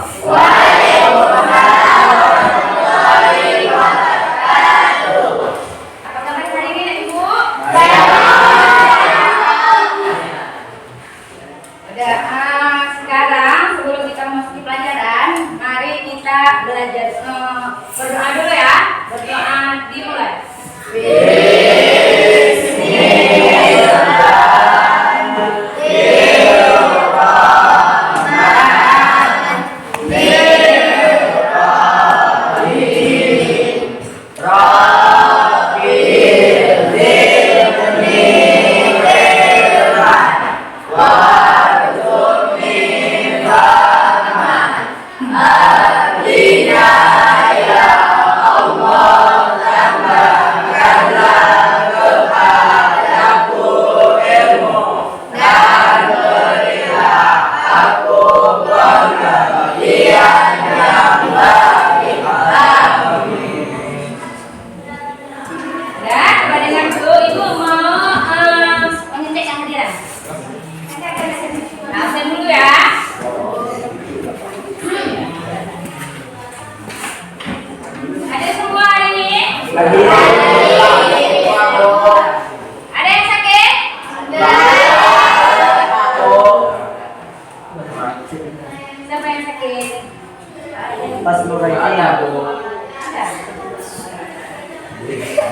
Apa kabar hari ini, Ibu? Sekarang sebelum kita memasuki pelajaran, mari kita belajar berdoa dulu ya. Berdoa dimulai. Ada yang sakit? Siapa yang sakit? Pas ada Bu.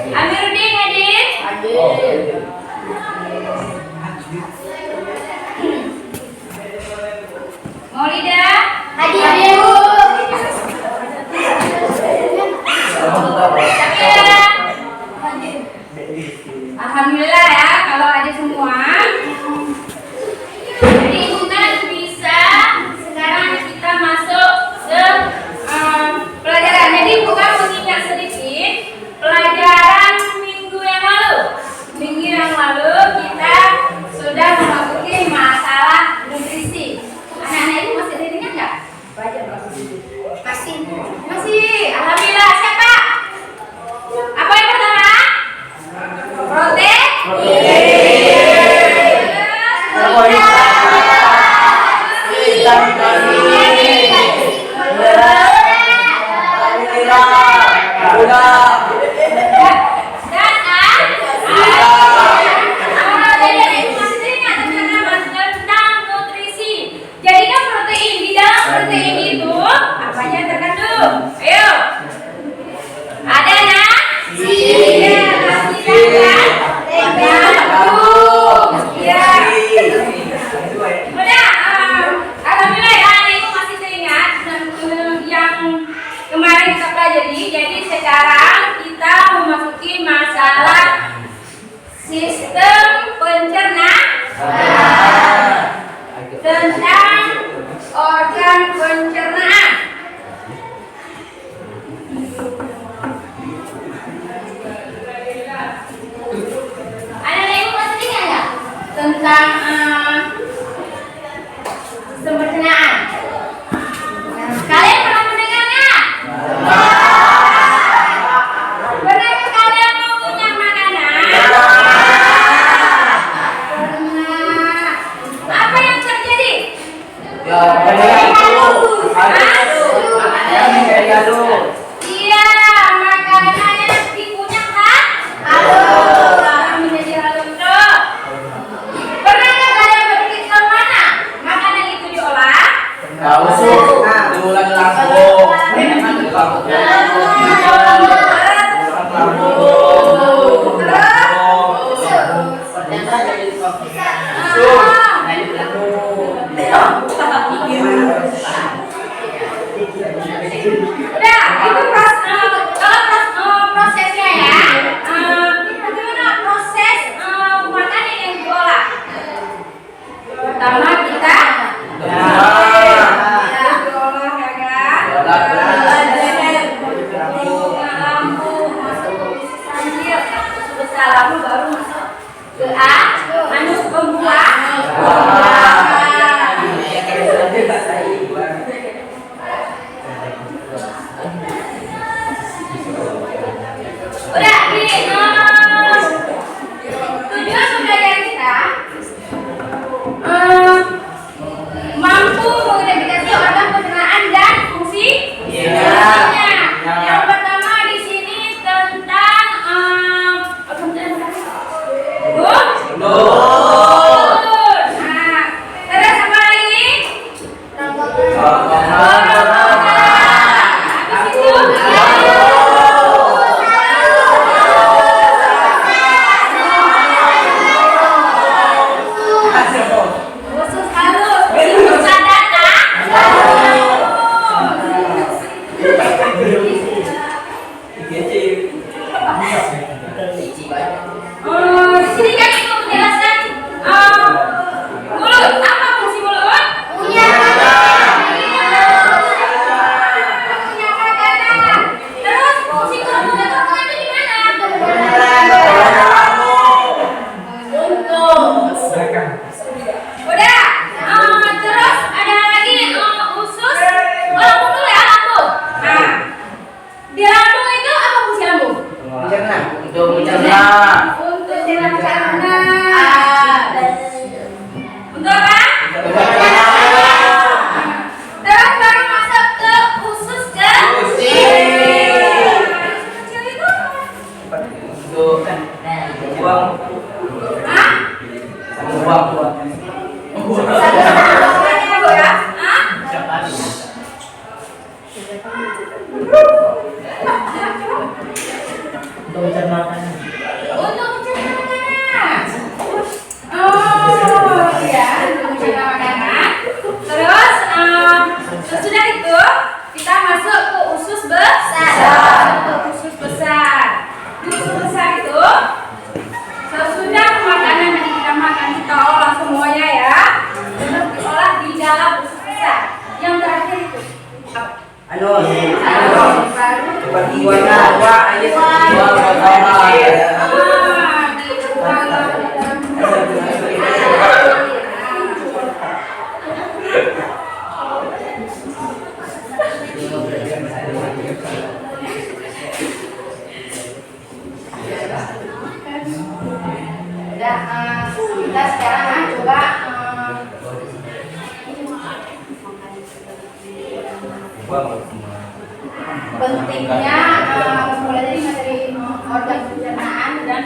Amiruddin hadir? Maulida? Hadir Bu. Alhamdulillah ya kalau ada semua. Jadi bukan bisa sekarang kita masuk ke pelajaran. Jadi bukan mengingat sedikit pelajaran minggu yang lalu. Minggu yang lalu kita sudah memasuki masalah nutrisi. Anak-anak ini masih ingat nggak? Baca masih. Alhamdulillah. Siapa? Apa yang pertama? Protein. Tentang nutrisi. Jadi kan protein, di dalam protein itu apa aja terkandung? Ayo. Ada nasi. Udah, alhamdulillah ya, Ibu masih teringat yang kemarin kita pelajari. Jadi sekarang kita memasuki masalah sistem pencernaan tentang organ pencernaan. Anak-anak Ibu masih ingat nggak tentang sistem pencernaan? Kalian pernah mendengar nggak? Pernahkah kalian mengunyah makanan? Pernah. Apa yang terjadi? Iya, makanannya dikunyah kan? Menjadi halus. Pernahkah kalian berpikir kemana makanan itu diolah? Udah, itu prosesnya ya. Bagaimana proses makanan yang diolah? Pertama kita diolah ya kan? Lampu masuk ke sambil besar lampu baru masuk ke anus pembuang. Udah, ini tujuan pembelajaran kita Untuk apa? Terus baru masuk ke usus kecil itu apa? Buang. Hah? Buang. Satu-satunya Bu ya? Hah? Untuk mencerna makanan. Untuk mencerna makanan. Oh ya, untuk mencerna makanan. Terus sesudah itu kita masuk ke usus besar. Usus besar. Di usus besar itu sesudah makanan yang kita makan kita olah semuanya ya. Untuk diolah di dalam usus besar. Yang terakhir itu Baru. baru kita sekarang coba pentingnya mulai dari materi organ pencernaan dan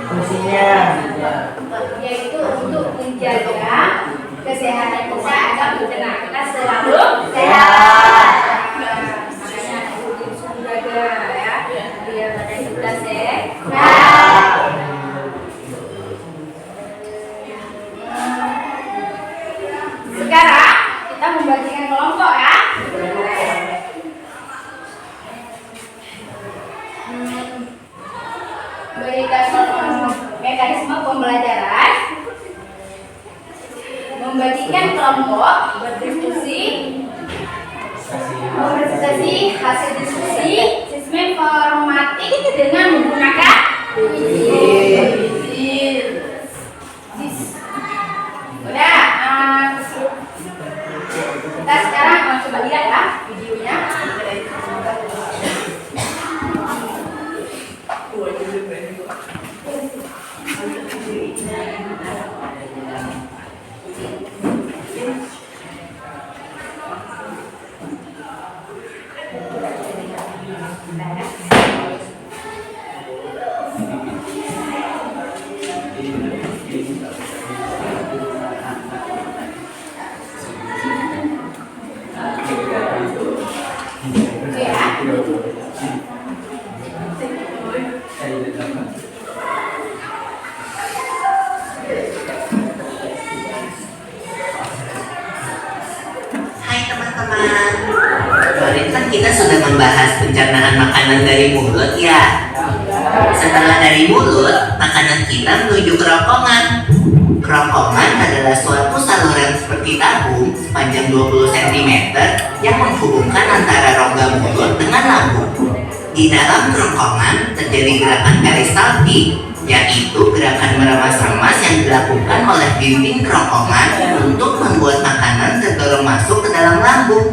Fungsinya. yaitu untuk menjaga kesehatan kita agar pencernaan kita selalu sehat. Makanya itu disuruh jaga ya biar badan kita sehat. Sekarang kita membagikan kelompok ya. Berikan mekanisme pembelajaran, membagikan kelompok, berdiskusi, mempresentasi hasil diskusi, sistem formatik dengan menggunakan udah. Kita sekarang coba lihat ya videonya. Hai teman-teman, kemarin kan kita sudah membahas pencernaan makanan dari mulut ya. Setelah dari mulut, makanan kita menuju kerongkongan. Kerongkongan adalah suatu saluran seperti tabung sepanjang 20 cm yang menghubungkan antara rongga mulut dengan lambung. Di dalam kerongkongan terjadi gerakan peristaltik, yaitu gerakan meremas-remas yang dilakukan oleh dinding kerongkongan untuk membuat makanan terdorong masuk ke dalam lambung.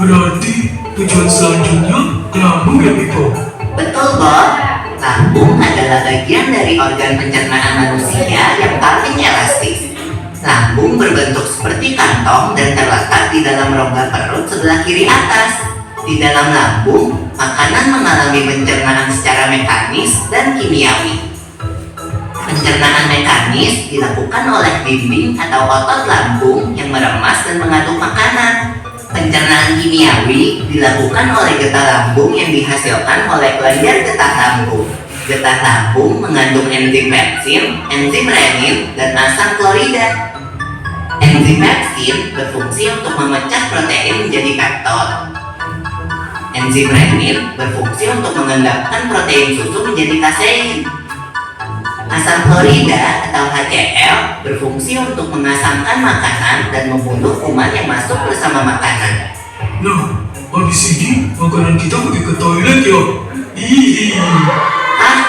Berarti tujuan selanjutnya ke lambung ya Piko? Betul, Bob. Lambung adalah bagian dari organ pencernaan manusia yang paling elastis. Lambung berbentuk seperti kantong dan terletak di dalam rongga perut sebelah kiri atas. Di dalam lambung, makanan mengalami pencernaan secara mekanis dan kimiawi. Pencernaan mekanis dilakukan oleh dinding atau otot lambung yang meremas dan mengaduk makanan. Pencernaan kimiawi dilakukan oleh getah lambung yang dihasilkan oleh kelenjar getah lambung. Getah lambung mengandung enzim pepsin, enzim renin, dan asam klorida. Enzim pepsin berfungsi untuk memecah protein menjadi peptid. Enzim renin berfungsi untuk mengendapkan protein susu menjadi kasein. Asam klorida atau HCl berfungsi untuk mengasamkan makanan dan membunuh kuman yang masuk bersama makanan. Nah, habis ini makanan kita pergi ke toilet ya? Hihi.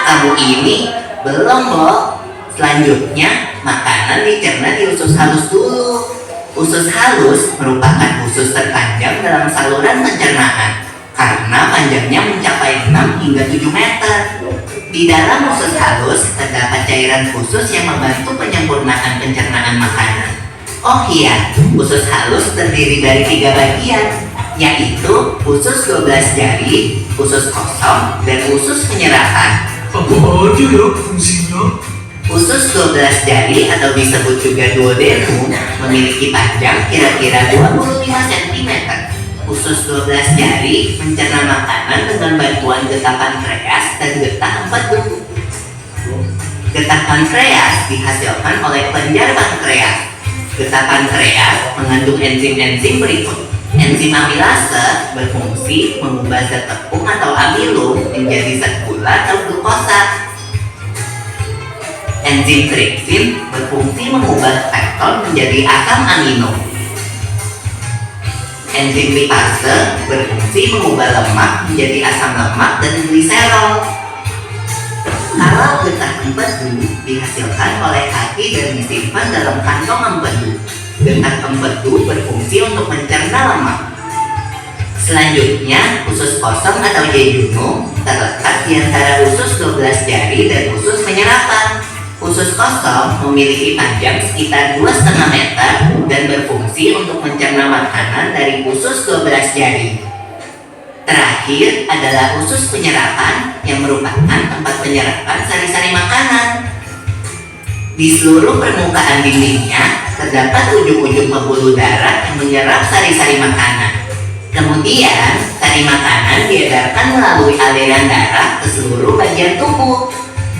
Kamu ini belum, Bo. Selanjutnya, makanan dicerna di usus halus dulu. Usus halus merupakan usus terpanjang dalam saluran pencernaan karena panjangnya mencapai 6 hingga 7 meter. Di dalam usus halus terdapat cairan khusus yang membantu penyempurnaan pencernaan makanan. Oh iya, usus halus terdiri dari 3 bagian, yaitu usus 12 jari, usus kosong, dan usus penyerapan. Apa aja ya fungsinya? Usus 12 jari atau disebut juga duodenum memiliki panjang kira-kira 25 cm. Usus 12 jari mencerna makanan dengan bantuan getah pankreas dan getah empedu. Getah pankreas dihasilkan oleh kelenjar pankreas. Getah pankreas mengandung enzim-enzim berikut. Enzim amilase berfungsi mengubah zat tepung atau amilum menjadi zat gula atau glukosa. Enzim tripsin berfungsi mengubah pekton menjadi asam amino. Enzim lipase berfungsi mengubah lemak menjadi asam lemak dan gliserol. Kalau getah empedu dihasilkan oleh hati dan disimpan dalam kantong empedu. Getah empedu berfungsi untuk mencerna lemak. Selanjutnya, usus kosong atau jejunum terletak di antara usus 12 jari dan usus penyerapan. Usus kosong memiliki panjang sekitar 2,5 meter dan berfungsi untuk mencerna makanan dari usus 12 jari. Terakhir adalah usus penyerapan yang merupakan tempat penyerapan sari-sari makanan. Di seluruh permukaan dindingnya terdapat ujung-ujung pembuluh darah yang menyerap sari-sari makanan. Kemudian, sari makanan diedarkan melalui aliran darah ke seluruh bagian tubuh.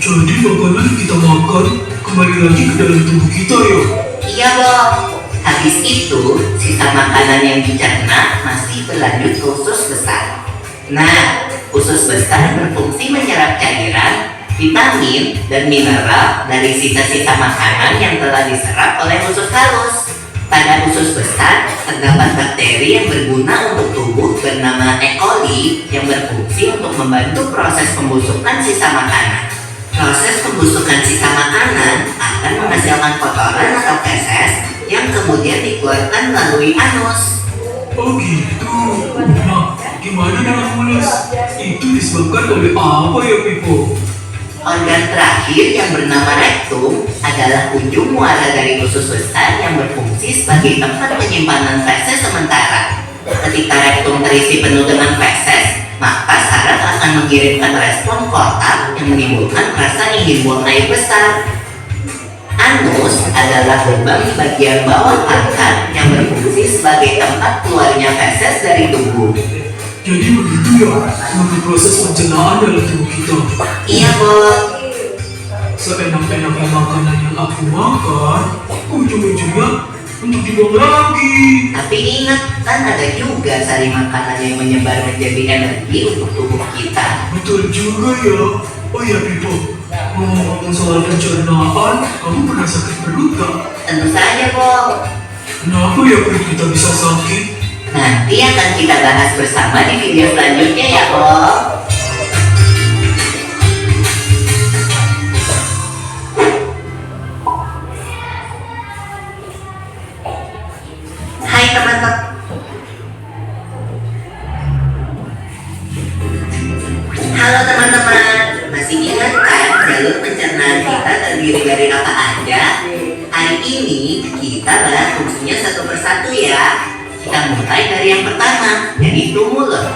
Jadi makanan yang kita makan kembali lagi ke dalam tubuh kita ya? Iya, Bob. Habis itu, sisa makanan yang dicerna masih berlanjut ke usus besar. Nah, usus besar berfungsi menyerap cairan, vitamin, dan mineral dari sisa-sisa makanan yang telah diserap oleh usus halus. Pada usus besar, terdapat bakteri yang berguna untuk tubuh bernama E. coli yang berfungsi untuk membantu proses pembusukan sisa makanan. Proses pembusukan sisa makanan akan menghasilkan kotoran atau feses yang kemudian dikeluarkan melalui anus. Oh gitu. Nah, gimana dengan mulut? Itu disebabkan oleh apa ya, Pipo? Organ terakhir yang bernama rektum adalah ujung muara dari usus besar yang berfungsi sebagai tempat penyimpanan feses sementara. Ketika rektum terisi penuh dengan feses, maka saraf akan mengirimkan respon kotak yang menimbulkan rasa ingin buang air besar. Anus adalah lubang di bagian bawah pangkal yang berfungsi sebagai tempat keluarnya feses dari tubuh. Jadi begitu ya, sebagai proses pencernaan dalam tubuh kita. Iya, Bob. Seenak-enaknya makanan yang aku makan, ujung-ujungnya untuk dibuang lagi. Tapi ingat, kan ada juga sari makanan yang menyebar menjadi energi untuk tubuh kita. Betul juga ya. Oh ya, Pipo, ngomong-ngomong soal pencernaan, kamu pernah sakit perut gak? Tentu saja, Bob. Kenapa ya perut kita bisa sakit? Nanti akan kita bahas bersama di video selanjutnya ya, Bob. Hai teman-teman. Halo teman-teman. Masih ingat kan jalur pencernaan kita terdiri dari apa aja? Hari ini kita bahas fungsinya satu persatu ya. Kita mulai dari yang pertama, yaitu mulut.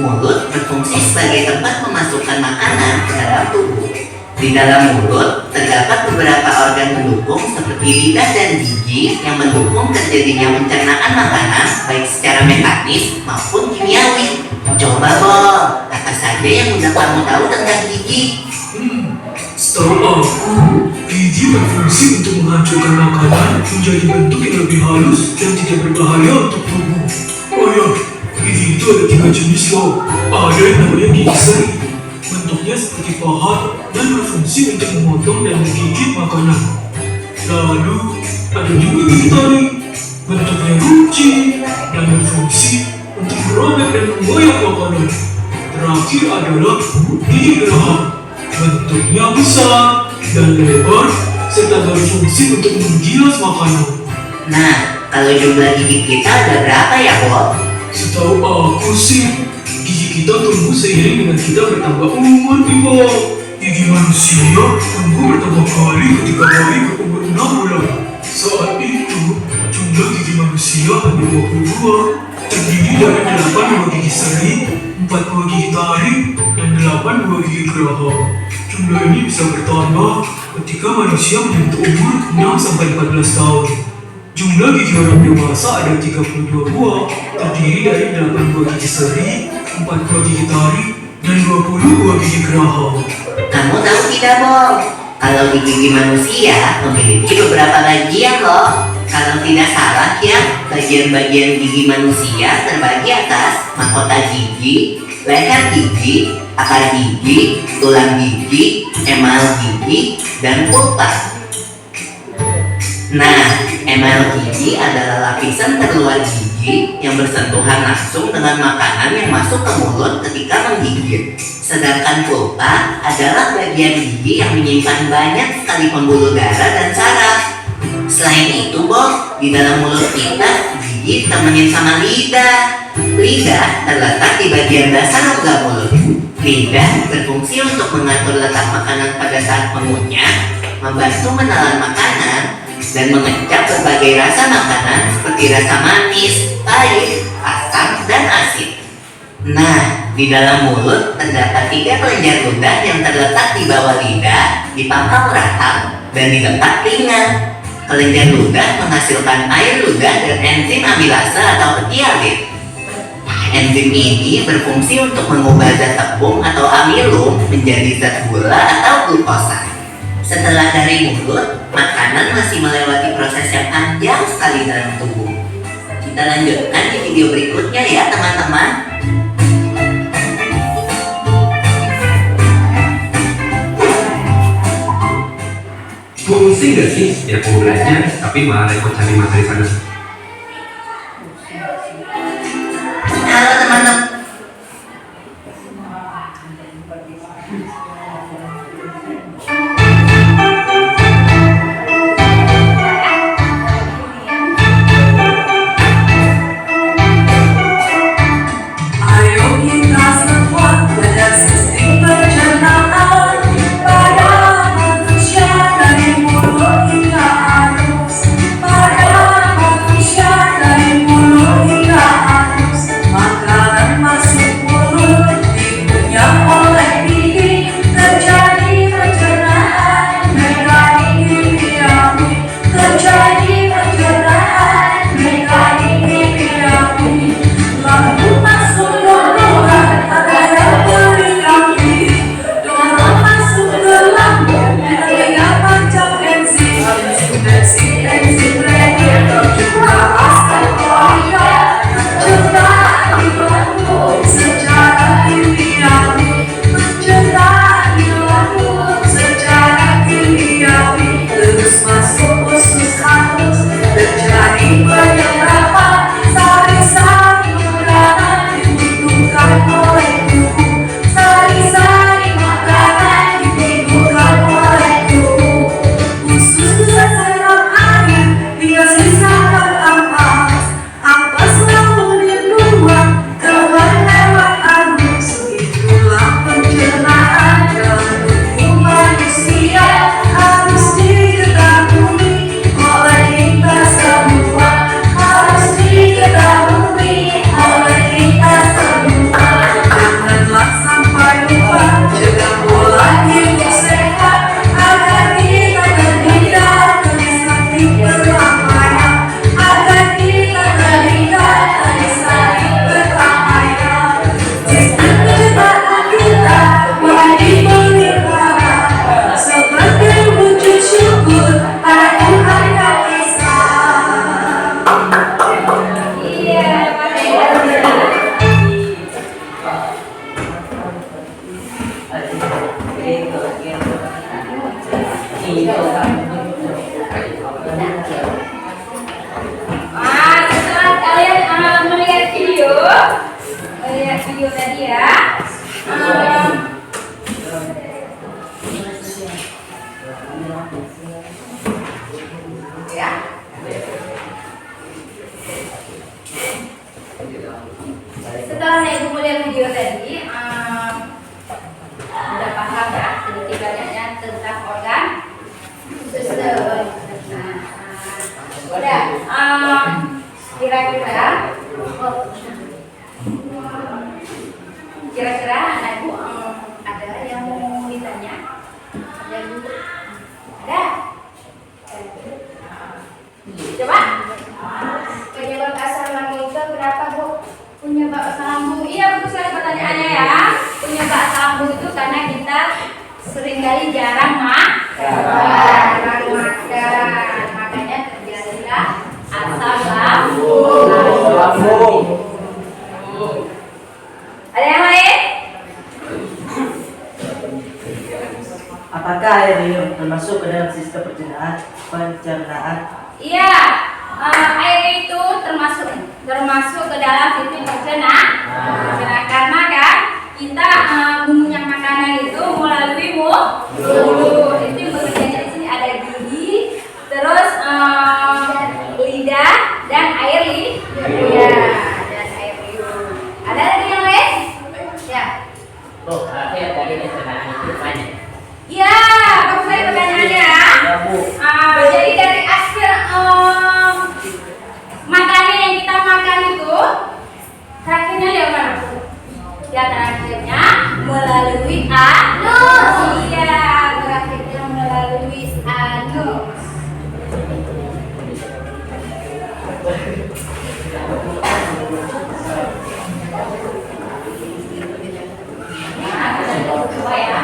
Mulut berfungsi sebagai tempat memasukkan makanan ke dalam tubuh. Di dalam mulut terdapat beberapa organ pendukung seperti lidah dan gigi yang mendukung terjadinya pencernaan makanan baik secara mekanis maupun kimiawi. Coba Bob, apa saja yang udah kamu tahu tentang gigi? Setahu aku, gigi berfungsi untuk menghancurkan makanan menjadi bentuk yang lebih halus dan tidak berbahaya untuk tubuh. Oh ya, gigi itu ada 3 jenis loh. Ada yang namanya gigi seri. Bentuknya seperti pahat dan berfungsi untuk memotong dan menggigit makanan. Lalu, ada juga gigi taring. Bentuknya runcing dan berfungsi untuk merobek dan menggoyang makanan. Terakhir adalah gigi geraham. Bentuknya besar dan lebar serta berfungsi untuk menggilas makanan. Nah, kalau jumlah gigi kita ada berapa ya Bob? Setahu aku sih, gigi kita tumbuh seiring dengan kita bertambah umur, Pipo. Gigi manusia tumbuh pertama kali ketika bayi berumur 6 bulan. Saat itu, jumlah gigi manusia hanya 22, terdiri dari 8 buah gigi seri, 4 buah gigi taring, dan 8 buah gigi geraham. Jumlah ini bisa bertambah ketika manusia menyentuh umur 6-14 tahun. Jumlah gigi orang dewasa ada 32 buah, terdiri dari 8 buah gigi seri, 4 buah gigi taring, dan 20 buah gigi geraham. Kamu tahu tidak, Bob? Kalau gigi manusia memiliki beberapa bagian loh. Kalau tidak salah ya, bagian-bagian gigi manusia terbagi atas mahkota gigi, leher gigi, akar gigi, tulang gigi, emal gigi, dan pulpa. Nah, emal gigi adalah lapisan terluar gigi yang bersentuhan langsung dengan makanan yang masuk ke mulut ketika menggigit. Sedangkan pulpa adalah bagian gigi yang menyimpan banyak sekali pembuluh darah dan saraf. Selain itu, Bob, di dalam mulut kita, gigi ditemenin sama lidah. Lidah terletak di bagian dasar rongga mulut. Lidah berfungsi untuk mengatur letak makanan pada saat mengunyah, membantu menelan makanan, dan mengecap berbagai rasa makanan seperti rasa manis, pahit, asam, dan asin. Nah, di dalam mulut terdapat 3 kelenjar ludah yang terletak di bawah lidah, di pangkal rahang, dan di tempat telinga. Kelenjar ludah menghasilkan air ludah dan enzim amilase atau petialit. Enzim ini berfungsi untuk mengubah zat tepung atau amilum menjadi zat gula atau glukosa. Setelah dari mulut, makanan masih melewati proses yang panjang sekali dalam tubuh. Kita lanjutkan di video berikutnya ya teman-teman. Pusing gak sih? Ya aku belajar, tapi malah repot cari materi sana. Halo teman-teman. Ayo kita semua belajar sistem pencernaan pada manusia dari mulut hingga anus. Pada manusia dari mulut hingga anus. Makanan masuk mulut dikunyah oleh gigi, terjadi pencernaan mekanik kimiawi. Terjadi pencernaan mekanik kimiawi. Lalu masuk donor adalah perilaku. Donor masuk ke lambung adalah macam enzim. Enzim regulator juga asal Korea. Pencernaan di lambung secara kimiawi. Pencernaan di lambung secara kimiawi. Terus masuk usus halus. Terjadi penyerapan sari-sari makanan dibutuhkan oleh tubuh. Sari-sari makanan dibutuhkan oleh tubuh. Usus terserap air hingga sisakan ampas. Ampas lalu dibuang keluar lewat anus. Itulah pencernaan dalam tubuh manusia. Harus diketahui oleh kita semua. Harus diketahui oleh kita semua. Janganlah sampai lupa jaga pola hidup sehat agar kita terhindar dari sakit keramaian. Agar kita terhindar dari sakit keramaian. Sistem pencernaan kita mulai dipelihara sebagai wujud syukur pada Tuhan yang Esa. Iya, setelah kalian melihat video tadi ya, setelah ibu melihat video tadi, udah paham ya sedikit Udah. Kira-kira anak ibu ada yang mau ditanya? Ada dulu. Ada. Coba. Penyebab asal lambung itu berapa, Bu? Penyebab asal lambung. Iya, bagus sekali pertanyaannya ya. Penyebab asal lambung itu karena kita seringkali jarang makan. Makanya terjadilah asam lambung. Ada yang lain? Apakah air minum termasuk ke dalam sistem pencernaan? Iya, air itu termasuk ke dalam sistem pencernaan. Karena kan kita mengunyah makanan itu melalui mulut. Itu bekerjanya di sini ada gigi, terus lidah dan air liur. Ada lagi yang lain? Ya. Bu, akhir tadi pencernaan itu banyak. Iya, bagus sekali pertanyaannya. Ya, Bu. Jadi dari hasil makanan yang kita makan itu, terakhirnya lewat mana? Ya, terakhirnya melalui anus. Iya, terakhirnya melalui anus. Coba ya.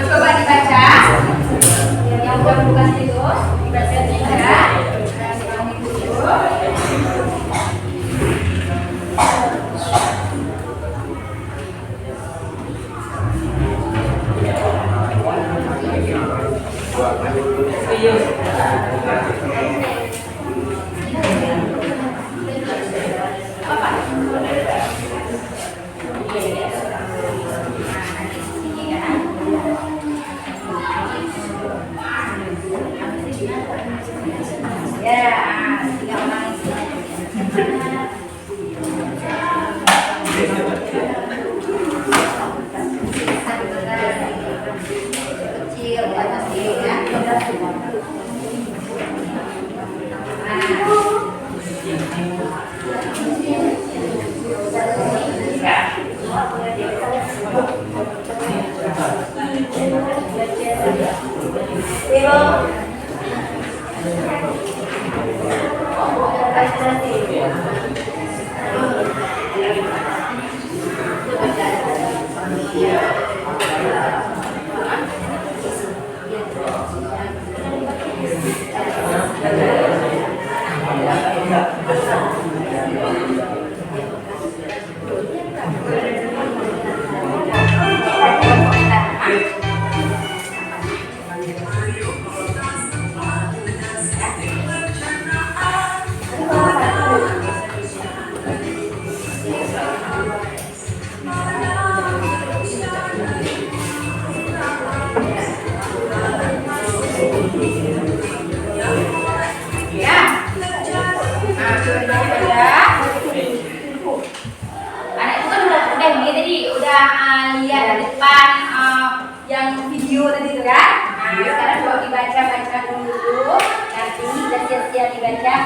Coba dibaca yang bukan itu, dibaca juga. Lihat di depan yang video tadi itu kan. Nah, sekarang coba dibaca dulu. Nanti kita siap-siap dibaca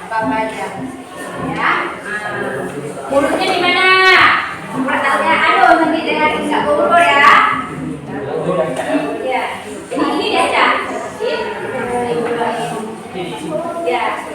apa aja. Ya. Mulutnya di mana? Pertanyaan aduh nanti dengan nggak bobor ya. Ya. Ini dibaca. Ya.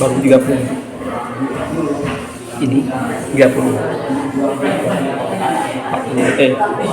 Baru 30. Ini 30. 40.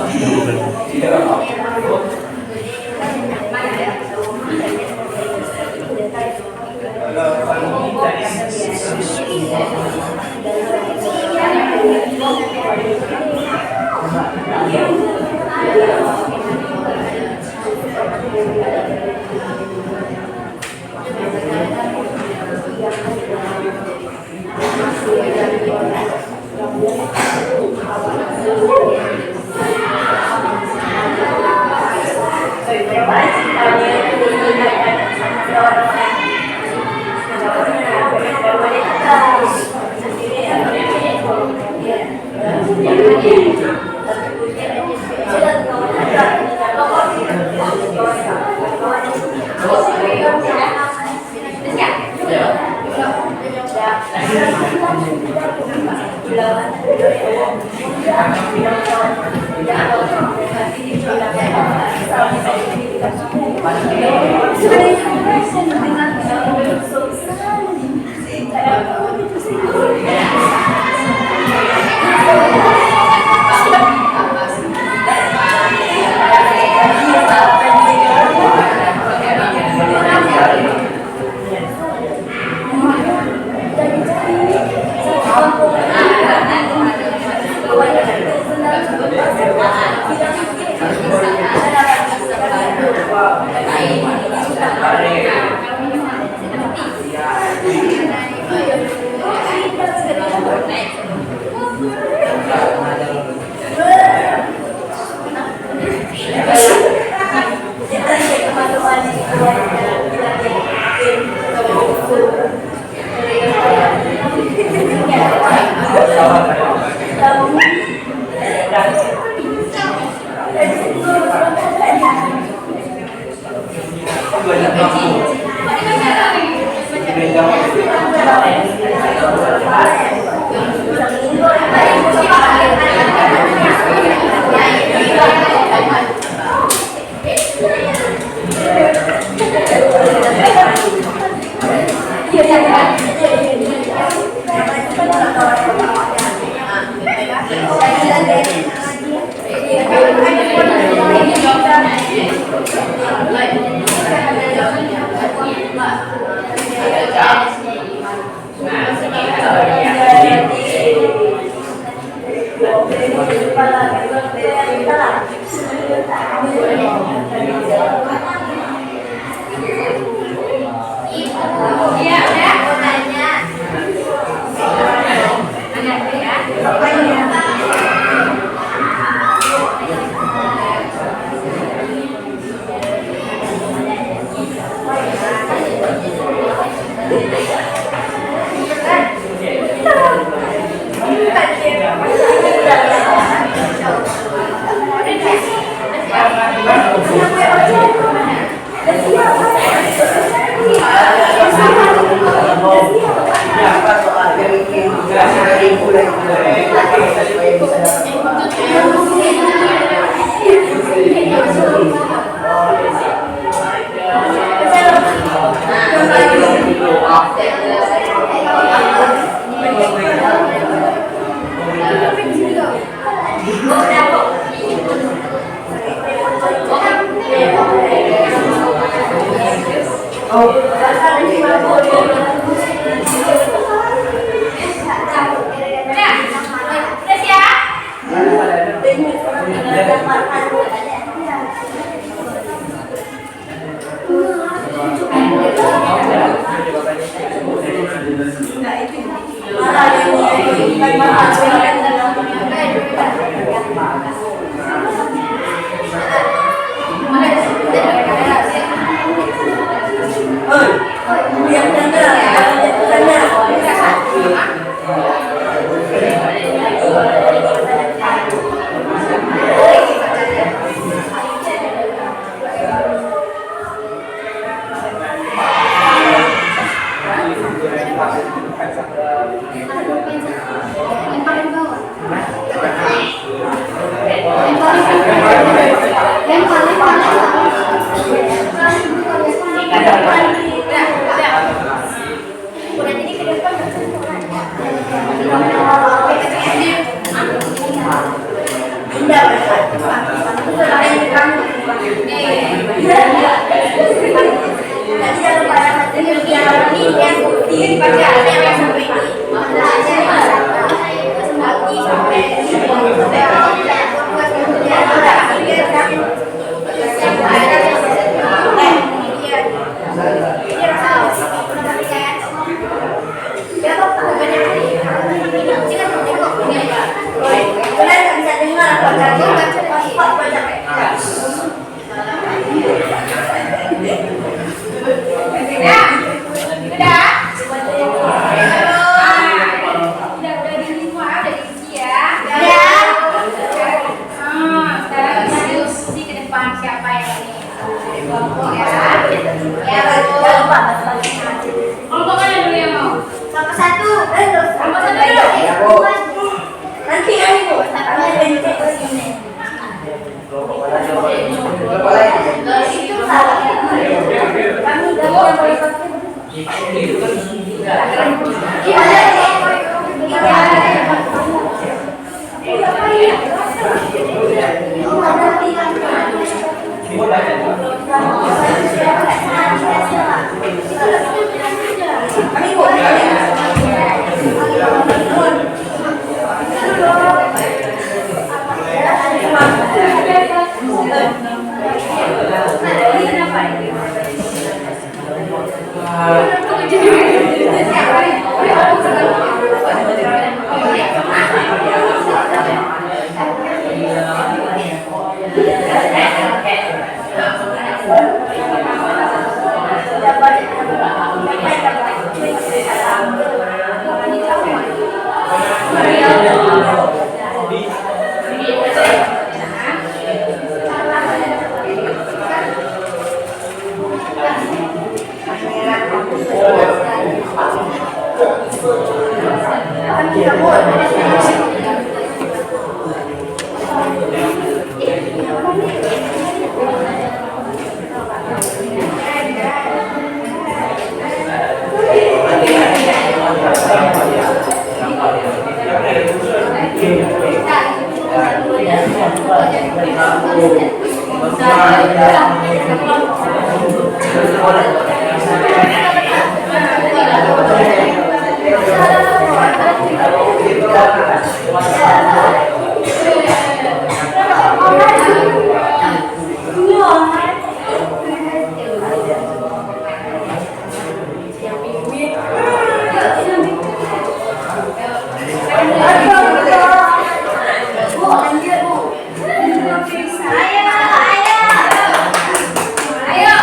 Ayo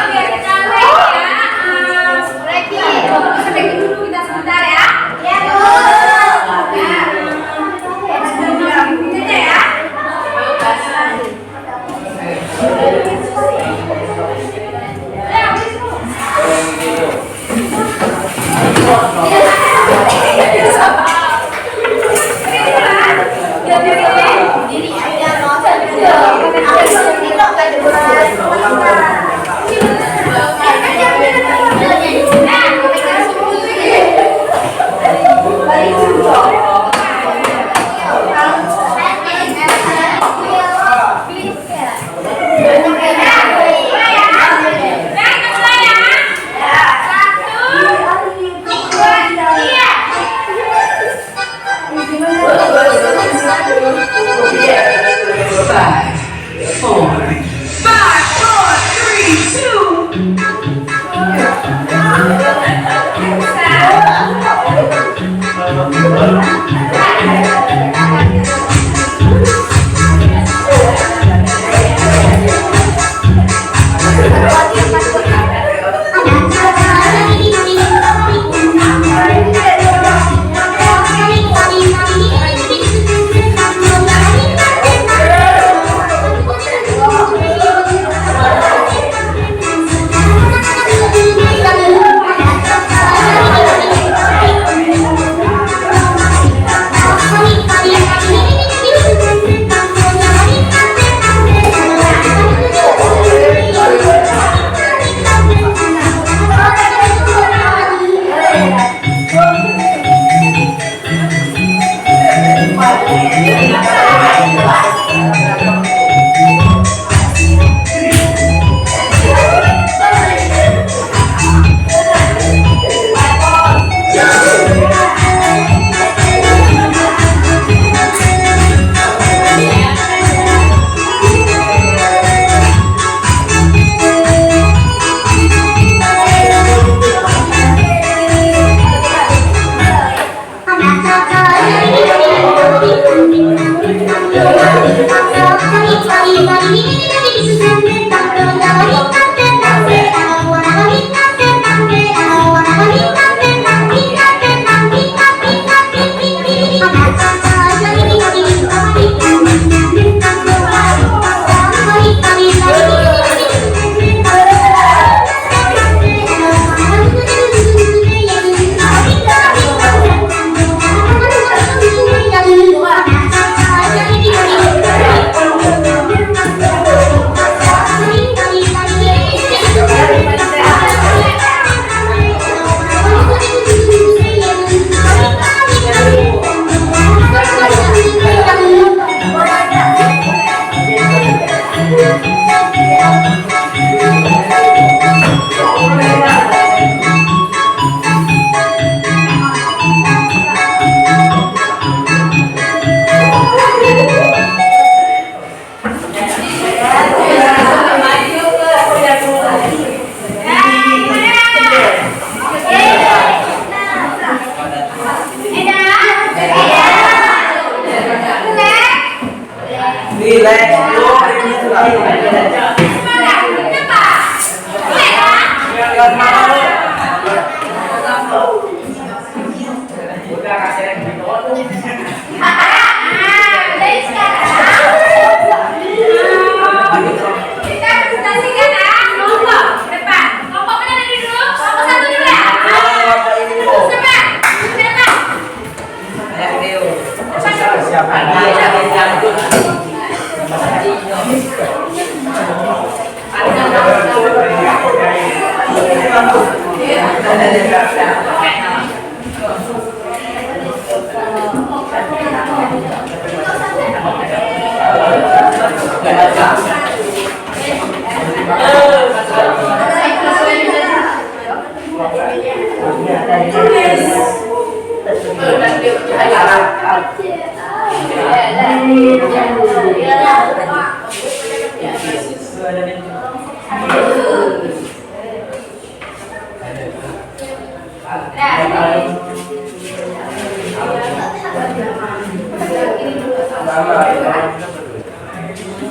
biar kita break ya. Break dulu kita sebentar ya. Ya, Bu. Ini ya.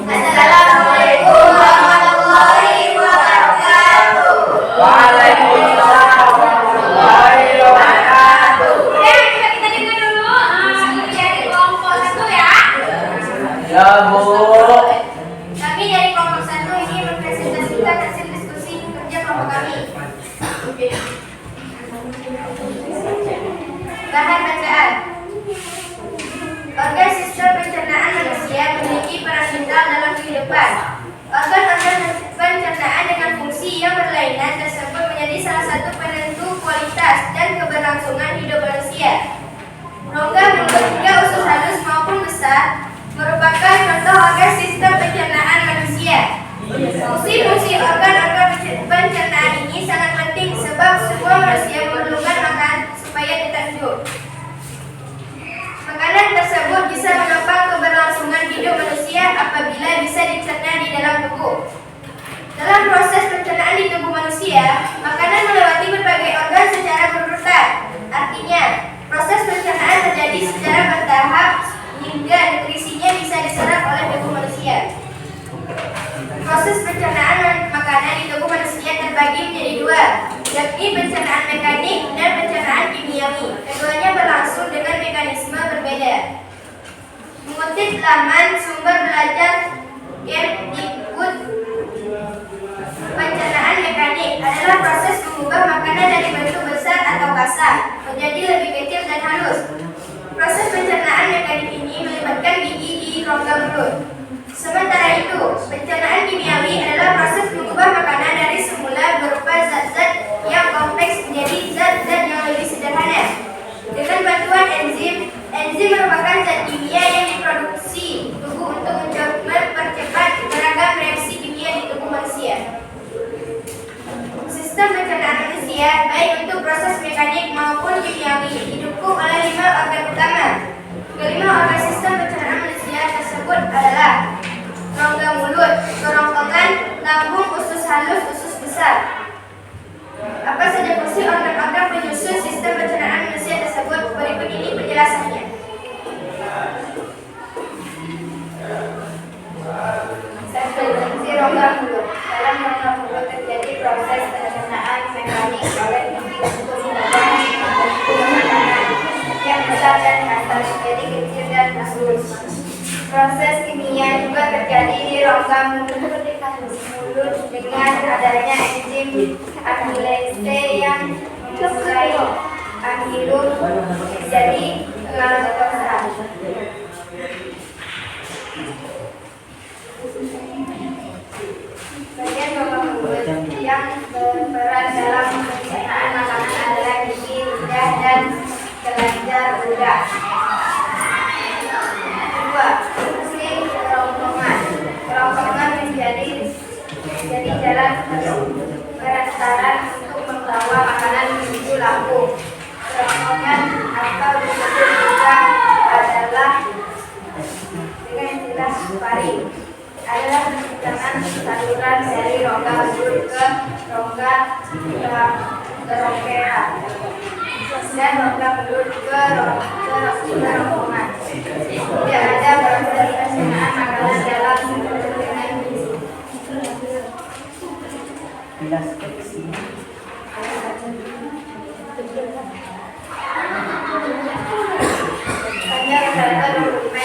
Assalamualaikum warahmatullahi wabarakatuh. Waalaikumsalam warahmatullahi wabarakatuh. Oke, coba kita dengar dulu dari kelompok 1 ya. Ya, Bu. Kami dari kelompok 1 ini mempresentasikan hasil diskusi kerja kelompok kami. Bahan bacaan. Organ sistem pencernaan manusia memiliki peran vital dalam kehidupan. Organ-organ pencernaan dengan fungsi yang berlainan tersebut menjadi salah satu penentu kualitas dan keberlangsungan hidup manusia. Rongga mulut hingga usus halus maupun besar merupakan contoh organ sistem pencernaan manusia. Fungsi-fungsi organ-organ pencernaan ini sangat penting sebab semua manusia memerlukan makan supaya tetap hidup. Makanan tersebut bisa menopang keberlangsungan hidup manusia apabila bisa dicerna di dalam tubuh. Dalam proses pencernaan di tubuh manusia, makanan melewati berbagai organ secara berurutan. Artinya, proses pencernaan terjadi secara bertahap hingga nutrisinya bisa diserap oleh tubuh manusia. Proses pencernaan makanan di tubuh manusia terbagi menjadi dua, yakni pencernaan mekanik dan pencernaan kimiawi. Keduanya berlangsung dengan mekanisme berbeda. Mengutip laman sumber belajar Kemdikbud, pencernaan mekanik adalah proses mengubah makanan dari bentuk besar atau kasar menjadi lebih kecil dan halus. Proses pencernaan mekanik ini melibatkan gigi di rongga mulut. Sementara itu, pencernaan kimiawi adalah proses mengubah makanan dari semula berupa zat-zat yang kompleks menjadi zat-zat yang lebih sederhana. Dengan bantuan enzim, enzim merupakan zat kimia yang diproduksi tubuh untuk mempercepat beragam reaksi kimia di tubuh manusia. Sistem pencernaan manusia, baik untuk proses mekanik maupun kimiawi, didukung oleh 5 organ utama. Kelima organ sistem pencernaan manusia tersebut adalah rongga mulut, kerongkongan, lambung, usus halus, usus besar. Apa saja fungsi organ-organ penyusun sistem pencernaan manusia tersebut? Berikut ini penjelasannya. Satu, fungsi rongga mulut. Dalam rongga mulut terjadi proses pencernaan mekanik oleh gigi untuk mengubah makanan yang besar dan kasar menjadi kecil dan halus. Proses kimia juga terjadi di rongga mulut dengan adanya enzim amilase yang memulai amilum menjadi laktosa. Bagian rongga mulut yang berperan dalam pencernaan makanan adalah gigi, lidah, dan kelenjar udah. Kedua, fungsi kerongkongan. Kerongkongan menjadi jalan perantaran untuk membawa makanan menuju lambung. Kerongkongan atau disebut juga adalah dengan istilah faring adalah perjalanan saluran dari rongga mulut ke rongga trokea dan rongga mulut ke kerongkongan. Tidak ada proses pencernaan makanan dalam dengan Bilas seksi. hanya rata-rata 25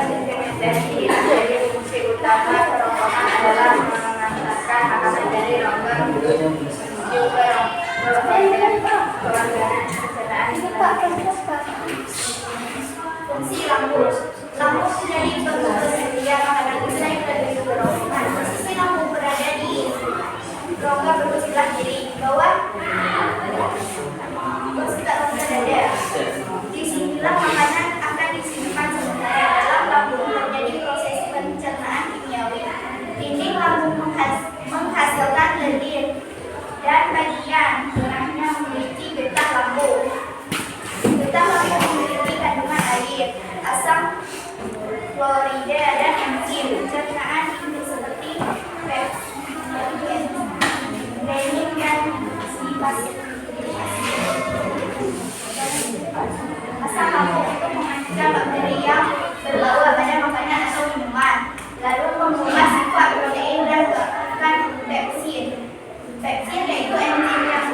cm dan jadi fungsi utama kerongkongan adalah mengantarkan makanan dari rongga mulut menuju ke kerongkongan pencernaan. Fungsi lambung. Lambung menjadi bentuk bersedia makanan bisa yang dari kerongkongan. Posisi lambung berada di rongga perut sebelah kiri bawah. Posisi rongga dada klorida, dan enzim. Pencernaan hidup seperti renin dan sifasitasi. Asam lambung untuk menghancurkan bakteri yang berbau pada makanan atau minuman. Lalu mengubah sifat protein dan bahkan pepsid. Pepsid yaitu enzim yang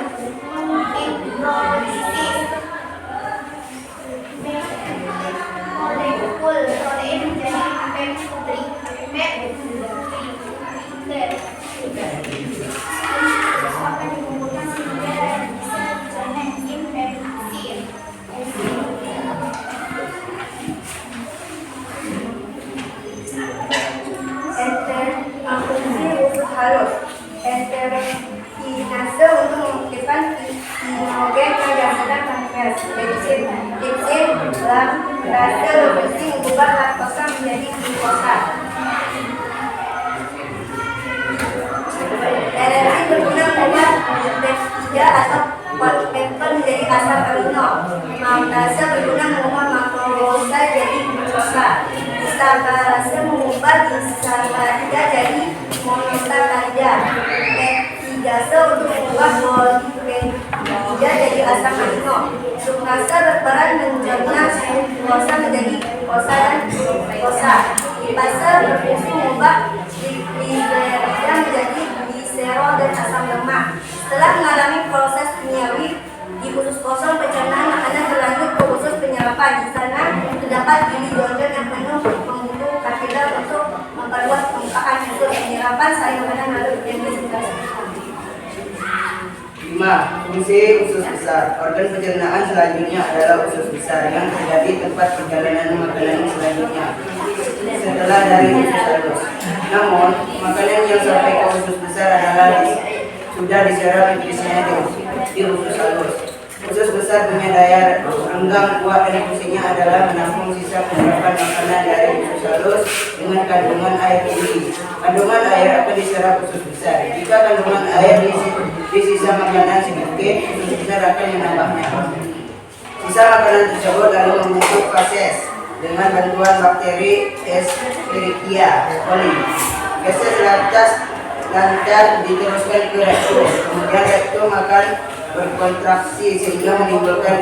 hidrolisis molekul protein menjadi peptid. Akan dikumpulkan sehingga bisa dicerna enzim pepsid. Usus halus. Enterokinase untuk mengaktifkan kinogen pada pankreas. Pepsid lambrase reduksi mengubah laktosa menjadi glukosa. Energi berguna membuat peptida atau polipeptid menjadi asam amino. Maltase berguna mengubah makrosa jadi glukosa. Sakarase mengubah disakarida jadi monosakarida. Peptidase untuk mengubah polipeptida jadi asam amino. Sukrase berperan mencerna glukosa menjadi glukosa dan glukosa. Lipase berfungsi mengubah gliserida menjadi gliserol dan asam lemak. Setelah mengalami proses kimiawi di usus kosong, pencernaan makanan berlanjut ke usus penyerapan. Di sana terdapat gili gondel yang penuh membutuh kapiler untuk memperluas pembukaan usus. Penyerapan sari makanan lalu didistribusikan. 5. Fungsi usus besar. Organ pencernaan selanjutnya adalah usus besar yang menjadi tempat perjalanan makanan selanjutnya setelah dari usus halus. Namun, makanan yang sampai ke usus besar adalah sudah diserap nutrisinya di usus halus. Usus besar punya daya renggang kuat dan fungsinya adalah menampung sisa penyerapan makanan dari usus halus dengan kandungan air tinggi. Kandungan air akan diserap usus besar. Jika kandungan air di sisa makanan sedikit, usus besar akan menambahnya. Sisa makanan tersebut lalu membentuk feses dengan bantuan bakteri Escherichia coli. Feses lancar diteruskan ke rektum. Kemudian rektum akan berkontraksi sehingga menimbulkan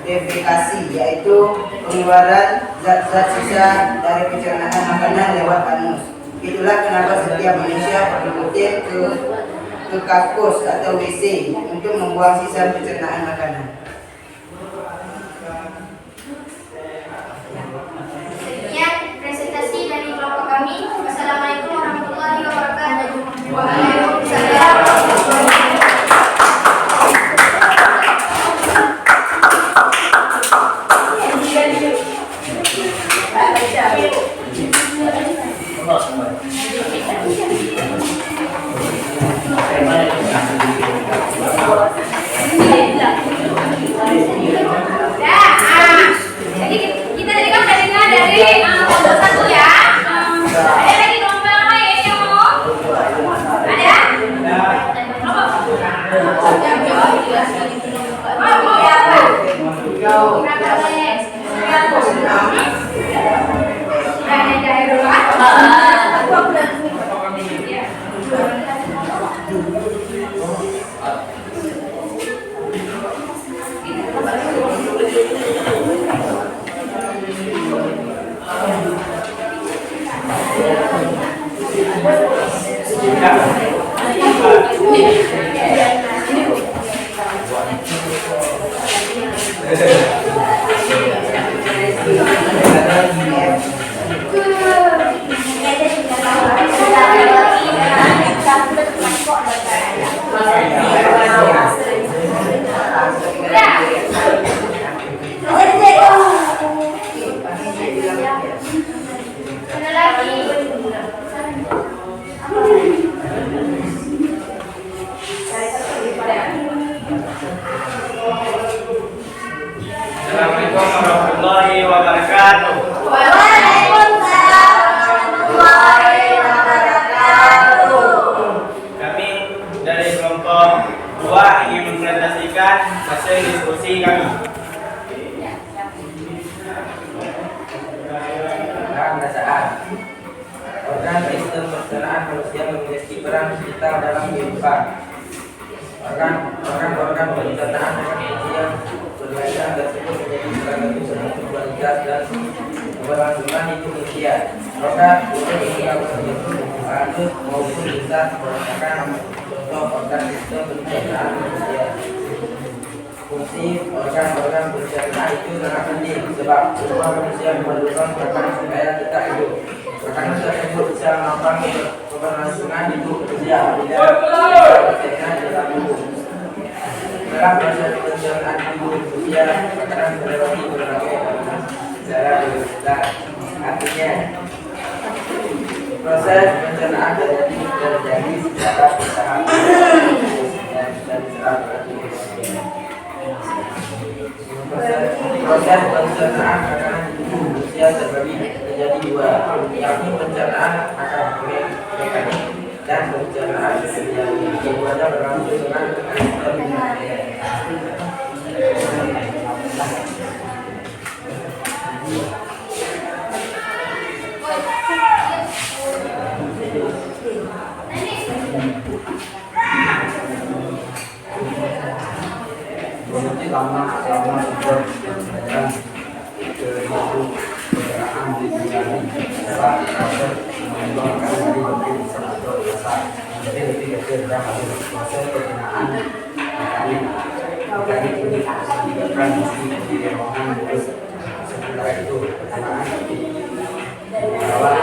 defekasi, yaitu pengeluaran zat-zat sisa dari pencernaan makanan lewat anus. Itulah kenapa setiap manusia perlu rutin ke kakus atau WC untuk membuang sisa pencernaan makanan. Sekian presentasi dari kelompok kami. Wassalamualaikum warahmatullahi wabarakatuh. Waalaikumsalam. Jadi kita tadi kan udah dengar dari kelompok 1 ya. Ada lagi kelompok yang lain yang mau? Ada? Assalamualaikum warahmatullahi wabarakatuh. Waalaikumsalam warahmatullahi wabarakatuh. Kami dari kelompok 2 ingin mempresentasikan hasil diskusi kami. pencernaan. Organ sistem pencernaan manusia memiliki peran vital dalam kehidupan. Organ-organ pencernaan dengan fungsi yang berkaitan tersebut menjadi salah satu penentu kualitas dan keberlangsungan hidup manusia. Organ untuk menggabungkan halus maupun lintas merupakan contoh organ sistem pencernaan manusia. Fungsi organ-organ pencernaan itu sangat penting sebab semua manusia memerlukan makanan supaya kita hidup. Makanan tersebut bisa menopang keberlangsungan hidup manusia tidak berkaitan dalam tubuh. Dalam proses pencernaan tubuh manusia, makanan melewati berbagai cara berbeda. Artinya, proses pencernaan terjadi secara bertahap dan secara bertahap. Proses pencernaan makanan di tubuh manusia terbagi menjadi dua, yakni pencernaan makanan mekanik dan pencernaan kimiawi. Keduanya berlangsung dengan mekanisme lama sudah dan pergerakan di sini adalah proses mengembangkan dari bentuk sengaja dasar. Jadi lebih kecil dan proses penggunaan mekanik ini dilakukan di ruangan mulut. Sementara itu penggunaan di bawah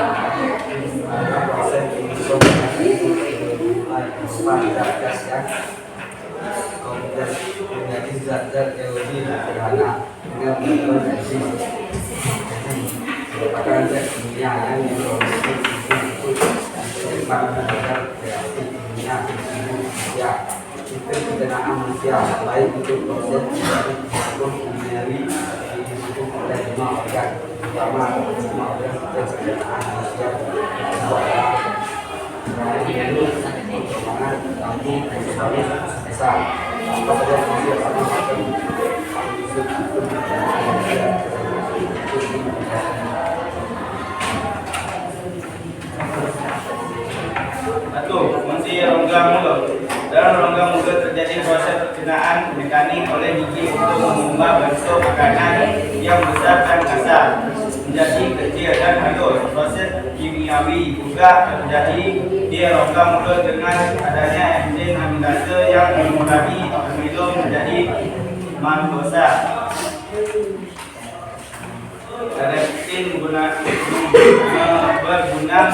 proses untuk berupa gas yang kemudian menjadi zat-zat yang lebih sederhana dengan bantuan enzim. Merupakan zat kimia yang diproduksi cepat mendapat reaksi kimia di tubuh manusia. Sistem pencernaan manusia baik untuk proses kimiawi maupun kimiawi didukung oleh 5 organ, terutama 5 organ sistem pencernaan manusia adalah perkembangan lambung, paru, besar. Apa saja fungsi yang paling penting Satu, fungsi rongga mulut. Dalam rongga mulut terjadi proses pencernaan mekanik oleh gigi untuk mengubah bentuk makanan yang besar dan kasar menjadi kecil dan halus. Proses kimiawi juga terjadi di rongga mulut dengan adanya enzim amilase yang mengurangi amilum menjadi mangosa. Leptin berguna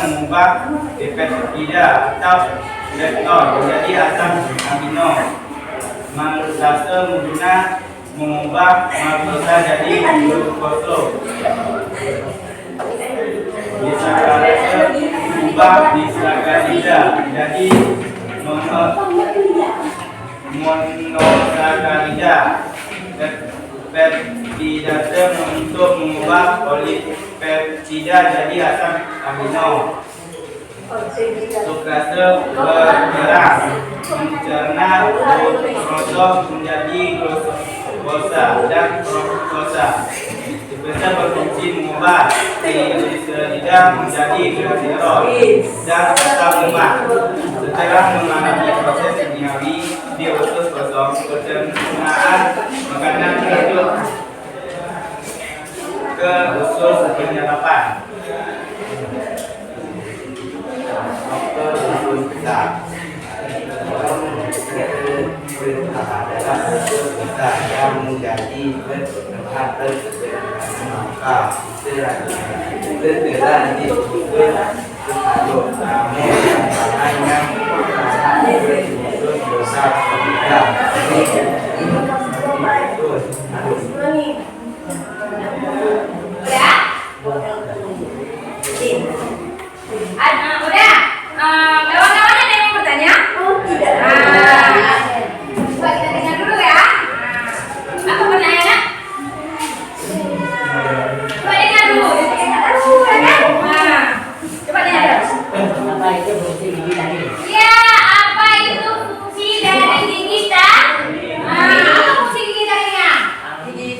mengubah peptida atau lepton menjadi asam amino. Manggasa berguna mengubah mangosa jadi glukosa. Disakarida mengubah disakarida jadi monosakarida. Peptidase untuk mengubah polipeptida jadi asam amino. Sukrase bergerak mencerna glukosa menjadi glukosa dan fruktosa. Sukrase berfungsi mengubah trigliserida menjadi gliserol dan asam lemak. Setelah mengalami proses kimiawi di usus kosong, pencernaan makanan menuju ke usus penyerapan. Usus besar adalah usus besar yang menjadi tempat maka setelah disebut harus hanya usus besar tidak Udah? Kawan-kawan ada yang mau bertanya? Coba kita dengar dulu ya. Apa pertanyaannya? Coba dengar dulu. Coba dengar. Apa itu fungsi gigi tadi? Ya, apa itu fungsi dari gigi kita? Apa fungsi gigi tadinya? Gigi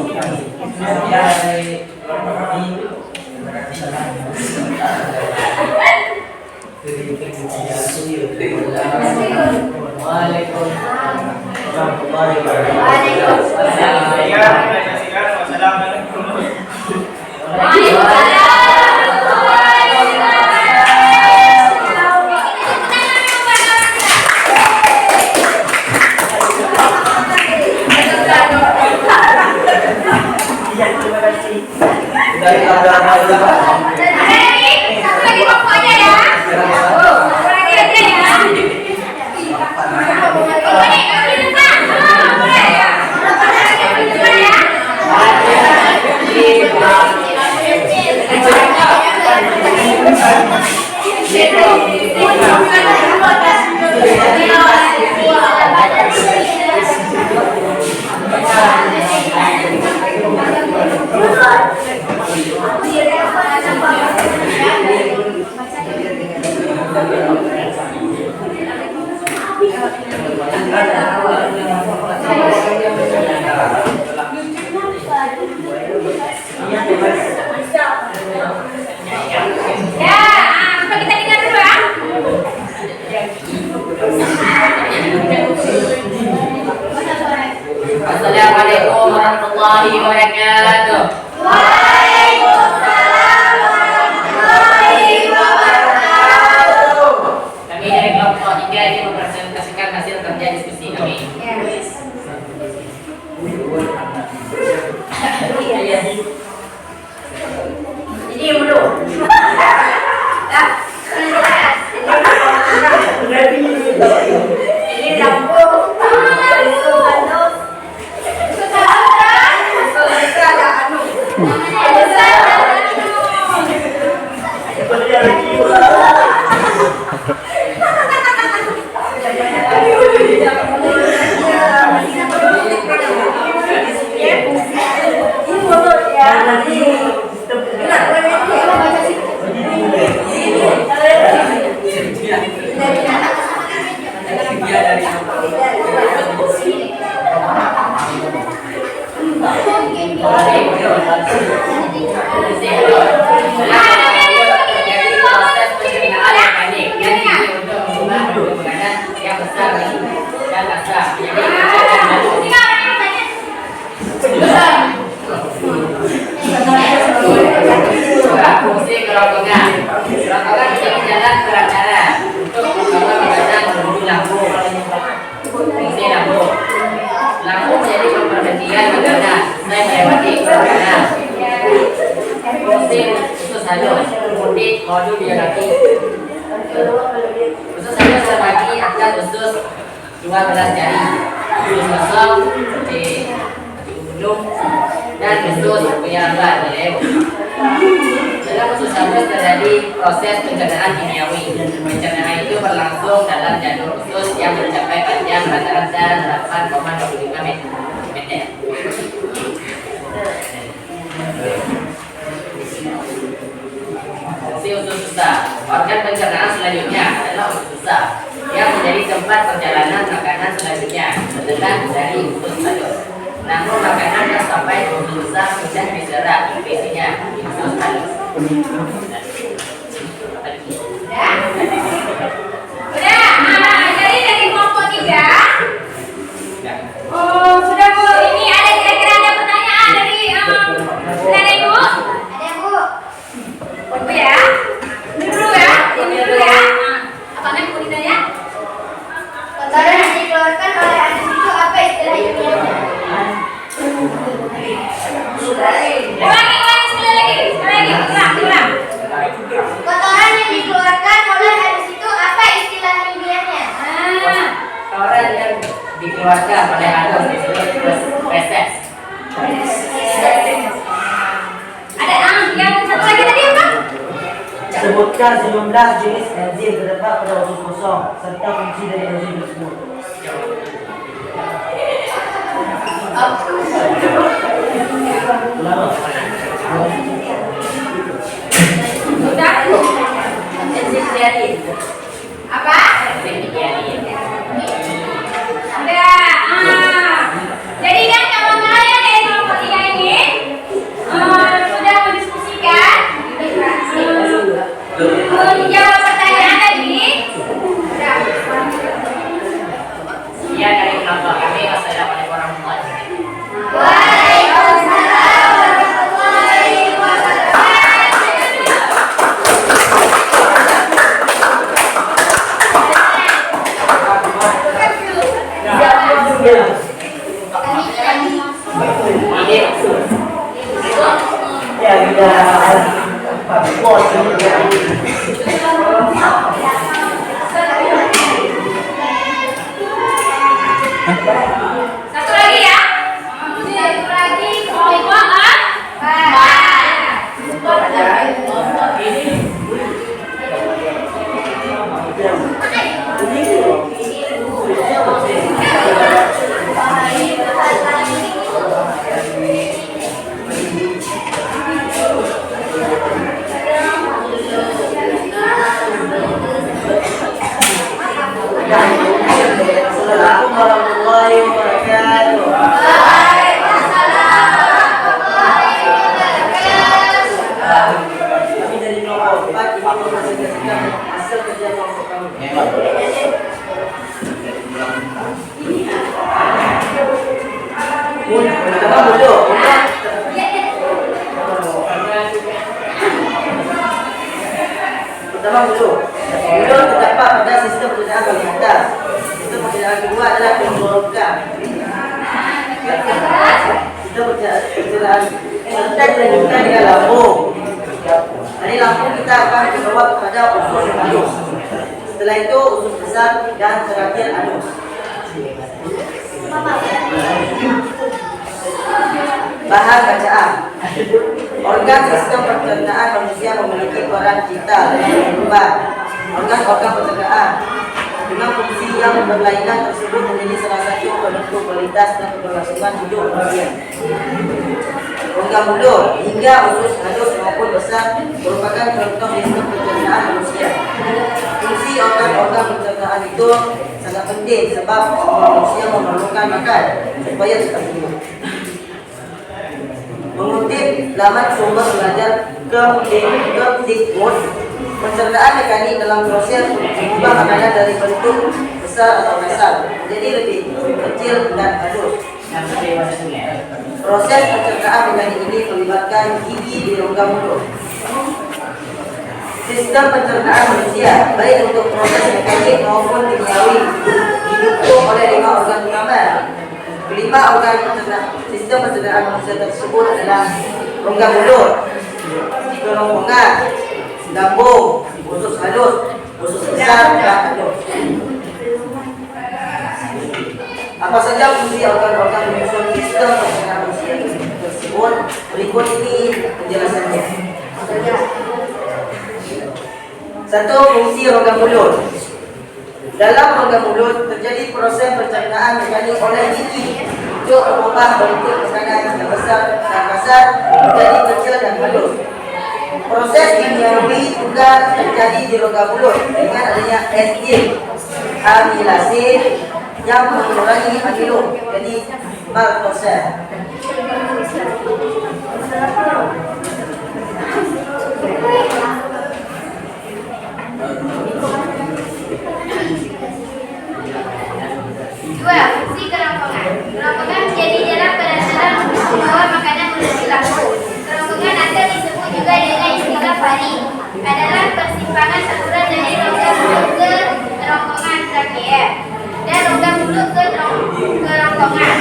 kasih. Ya dari kelompok kami. Terima kasih. Waalaikumsalam warahmatullahi Assalamualaikum warahmatullahi wabarakatuh. Waalaikumsalam warahmatullahi wabarakatuh. Kami dari kelompok 3 ini mempresentasikan hasil kerja diskusi kami. Ini dulu. Ini lampu. Fungsi kerongkongan menjadi jalan perantara untuk membawa makanan menuju lambung. Fungsi lambung menjadi pemberhentian makanan dan melewati makanan. Fungsi usus halus mudik modul biografi. Usus halus terbagi atas usus 12 jari, usus kosong di ujung dan usus penyerbat di leher. Dalam usus halus terjadi proses pencernaan kimiawi. Pencernaan itu berlangsung dalam jalur usus yang mencapai panjang rata-rata 8,25 meter. Fungsi usus besar. Organ pencernaan selanjutnya adalah usus besar yang menjadi tempat perjalanan makanan selanjutnya setelah dari usus halus. Namun makanan yang sampai ke usus besar sudah diserap nutrisinya di usus halus. Jadi dari kelompok 3. Oh, sudah Bu. Ini ada kira-kira ada pertanyaan dari ada Ibu? Ada Bu. Bu ya. Dulu ya. Dulu ya. Apa namanya Bu ditanya? Kotoran yang dikeluarkan oleh anus itu apa istilah ilmiahnya? Ulangi sekali lagi. Ulang. Kotoran yang dikeluarkan oleh anus itu apa istilah ilmiahnya? Kotoran yang dikeluarkan oleh anus disebut feses. Ada yang satu lagi tadi apa? Sebutkan sejumlah jenis enzim terdapat pada usus kosong serta fungsi dari enzim tersebut. Sudah. Enzim kreatin. Apa? Enzim kreatin. Sudah. Jadi kan kalau kalian dari kelompok 3 ini Satu lagi ya. Satu lagi. Assalamualaikum warahmatullahi wabarakatuh. Kami dari kelompok 4 ini mempresentasikan hasil kerja kelompok kami. Pertama dulu, terdapat pada sistem pencernaan bagian atas. Sistem pencernaan kedua adalah tenggorokan. Sistem pencernaan kita dilanjutkan dengan lambung. Dari lambung kita akan membawa kepada usus anus. Setelah itu usus besar dan terakhir anus. Bahan bacaan. Organ sistem pencernaan manusia memiliki peran vital berubah. Organ-organ pencernaan dengan fungsi yang berlainan tersebut menjadi salah satu penentu kualitas dan keberlangsungan hidup manusia. Rongga mulut hingga usus halus maupun besar merupakan contoh sistem pencernaan manusia. Fungsi organ-organ pencernaan itu sangat penting sebab manusia memerlukan makan supaya tetap hidup. Mengutip laman sumber belajar Kemdikbud, pencernaan mekanik dalam proses mengubah makanan dari bentuk besar atau kasar menjadi lebih kecil dan halus. Proses pencernaan mekanik ini melibatkan gigi di rongga mulut. Sistem pencernaan manusia, baik untuk proses mekanik maupun kimiawi, didukung oleh 5 organ utama. Kelima organ sistem pencernaan manusia tersebut adalah rongga mulut, kerongkongan, lambung, usus halus, usus besar, dan anus. Apa saja fungsi organ-organ menyusun sistem pencernaan manusia tersebut? Berikut ini penjelasannya. Satu, fungsi rongga mulut. Dalam rongga mulut terjadi proses pencernaan mekanik oleh gigi untuk mengubah bentuk makanan yang besar dan kasar menjadi kecil dan halus. Proses kimiawi juga terjadi di rongga mulut dengan adanya enzim amilase yang mengurangi amilum jadi maltose. Dua, fungsi kerongkongan. Kerongkongan menjadi jalan penasaran untuk membawa makanan menuju lambung. Kerongkongan atau disebut juga dengan istilah faring adalah persimpangan saluran dari rongga mulut ke kerongkongan trakea dan rongga mulut ke kerongkongan.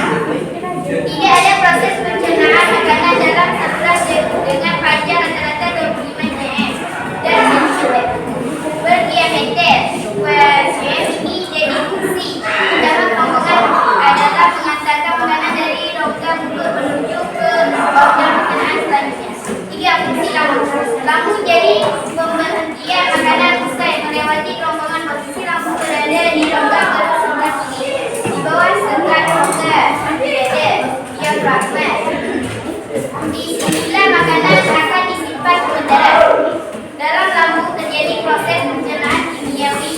Tidak ada proses pencernaan makanan dalam saluran dengan panjang rata-rata 25 cm dan cm berdiameter. Ini jadi fungsi utama kerongkongan adalah mengantarkan makanan dari rongga mulut menuju ke organ pencernaan selanjutnya. Tiga, fungsi lambung. Lambung jadi pemberhentian makanan usai melewati kerongkongan. Posisi lambung berada di rongga sebelah kiri, di bawah sekat rongga dada diafragma. Di sinilah makanan akan disimpan sementara. Dalam lambung terjadi proses pencernaan kimiawi.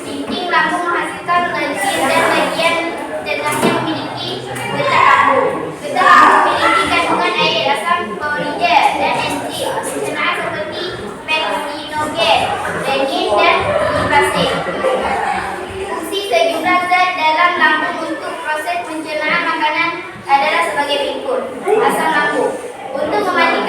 Dinding lambung menghasilkan lendir dan bagian tengahnya memiliki getah lambung. Getah lambung memiliki kandungan air, asam klorida, dan enzim pencernaan seperti pektinogen, renin, dan lipase. Fungsi sejumlah zat dalam lambung untuk proses pencernaan makanan adalah sebagai berikut. Asam lambung untuk mematikan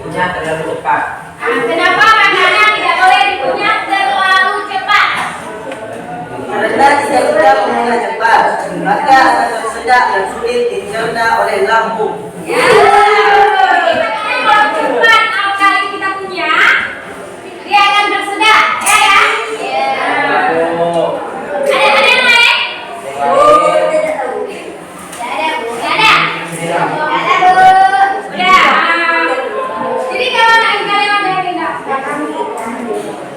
dikunyah terlalu cepat. Kenapa makanan tidak boleh dikunyah terlalu cepat? Karena tidak mudah mengunyah cepat, maka akan tersedak dan sulit dicerna oleh lambung. Ya, kalau cepat kali kita punya, dia akan tersedak, ya. Ada yang lain? Udah. Jadi kalau kalian ada yang tidak?